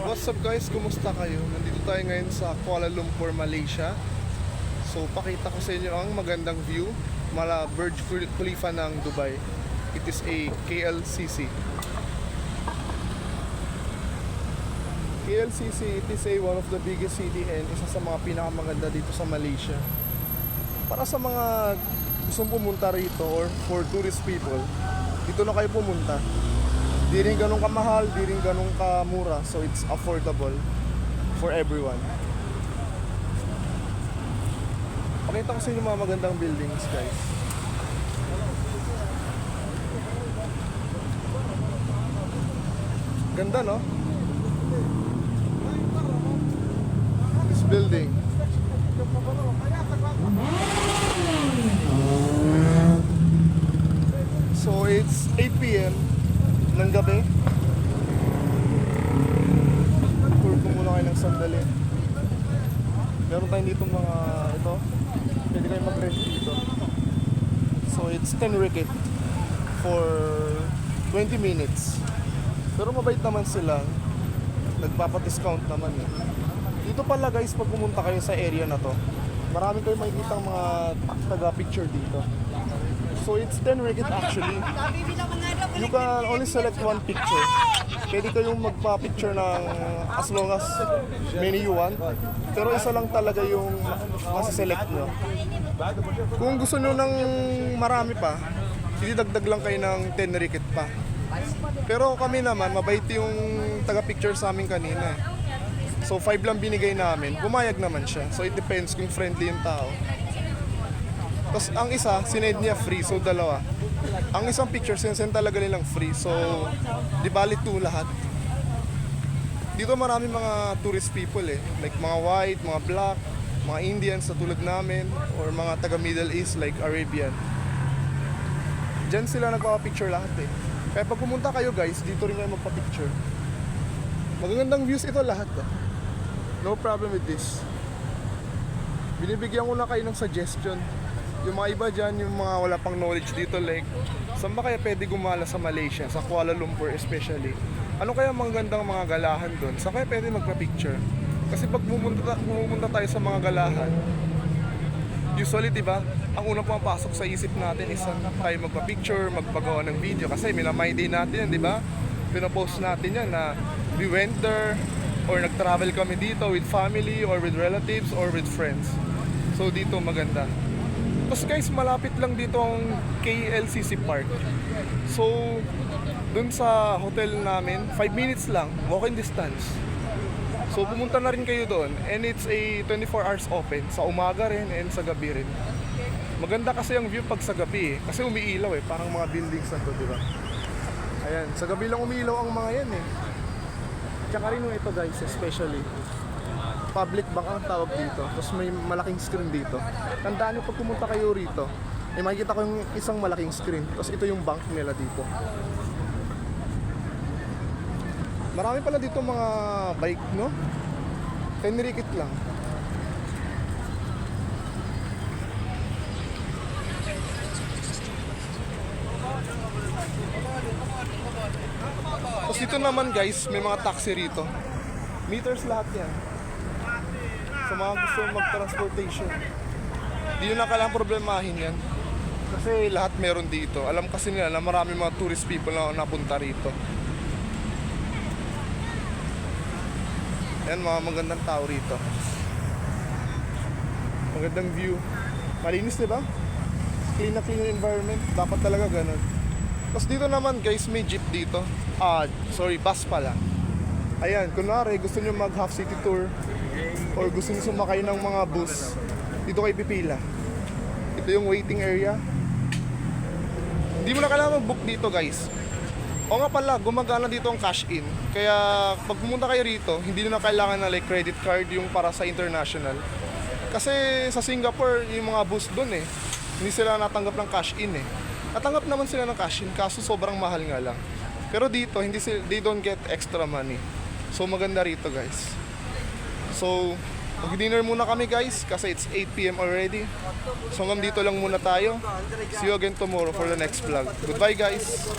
What's up guys? Kumusta kayo? Nandito tayo ngayon sa Kuala Lumpur, Malaysia. So pakita ko sa inyo ang magandang view mula Burj Khalifa ng Dubai. It is a KLCC. KLCC, it is one of the biggest city and isa sa mga pinakamaganda dito sa Malaysia. Para sa mga gustong pumunta rito or for tourist people, dito na kayo pumunta. Di rin ganun kamahal, di rin ganun kamura, so it's affordable for everyone. Pakita ko sa inyo mga magandang buildings, guys. Ganda, no? This building. So it's 8 p.m. ng gabi. Tour ko muna kayo ng sandali. Meron tayong dito mga ito. Pwede kayo mag-rent dito. So it's 10 ringgit for 20 minutes. Pero mabait naman sila. Nagpapa-discount naman eh. Dito pala guys, pag pumunta kayo sa area na to, marami kayong makikita mga taga-picture dito. So it's 10 ringgit actually. You can only select one picture. Pwede kayong magpa-picture ng as long as many you want. Pero isa lang talaga yung masiselect nyo. Kung gusto nyo ng marami pa, ididagdag lang kayo ng 10 ringgit pa. Pero kami naman, mabait yung taga-picture sa amin kanina. So 5 lang binigay namin. Pumayag naman siya. So it depends kung friendly yung tao. Tapos ang isa, sinend niya free, so dalawa. Ang isang picture, sinend talaga nilang free, so di bali 2 lahat. Dito marami mga tourist people eh, like mga white, mga black, mga Indians na tulad namin, or mga taga Middle East like Arabian. Diyan sila nagpapapicture lahat eh. Kaya pag pumunta kayo guys, dito rin kayo magpapicture. Magagandang views ito lahat eh. No problem with this. Binibigyan ko na kayo ng suggestion. Yung mga iba dyan, yung mga wala pang knowledge dito, like, saan ba kaya pwede gumala sa Malaysia, sa Kuala Lumpur especially? Ano kaya magandang mga galahan doon? Saan kaya pwede magpa-picture? Kasi pag pumunta tayo sa mga galahan, usually, di ba, ang unang pumapasok sa isip natin is tayo magpa-picture, magpagawa ng video. Kasi minamay din natin yan, di ba? Pinopost natin yan na we went there, or nag-travel kami dito with family, or with relatives, or with friends. So dito maganda. Tapos guys, malapit lang dito ang KLCC Park. So, dun sa hotel namin, 5 minutes lang, walking distance. So, pumunta na rin kayo doon. And it's a 24 hours open. Sa umaga rin and sa gabi rin. Maganda kasi ang view pag sa gabi eh. Kasi umiilaw eh, parang mga buildings na to, di ba? Ayan, sa gabi lang umiilaw ang mga yan eh. Tsaka rin ito guys, especially. Public bank ang tawag dito. Tapos may malaking screen dito. Tandaan nyo pag pumunta kayo rito, may makikita ko yung isang malaking screen. Tapos ito yung bank nila dito. Marami pala dito mga bike, no? 10 ringgit lang. Tapos dito naman guys, may mga taxi rito. Meters lahat yan. Sa mga gusto mag-transportation, di nyo na kailangang problemahin yan. Kasi lahat meron dito. Alam kasi nila na marami mga tourist people na napunta rito. Yan, mga magandang tao rito. Magandang view. Malinis, diba? Clean na clean yung environment. Dapat talaga ganun. Tapos dito naman guys, may jeep dito. Bus pala. Ayan, kunwari gusto nyo mag half city tour or gusto nyo sumakay ng mga bus, dito kayo pipila. Ito yung waiting area. Hindi mo na kailangan mag-book dito guys. O nga pala, gumagana dito ang cash in. Kaya pag pumunta kayo rito, hindi na kailangan na like credit card yung para sa international. Kasi sa Singapore, yung mga bus doon eh, hindi sila natanggap ng cash in eh. Natanggap naman sila ng cash in, kaso sobrang mahal nga lang. Pero dito, they don't get extra money. So maganda rito guys. So, mag-dinner muna kami guys kasi it's 8 PM already. So hanggang dito lang muna tayo. See you again tomorrow for the next vlog. Goodbye guys!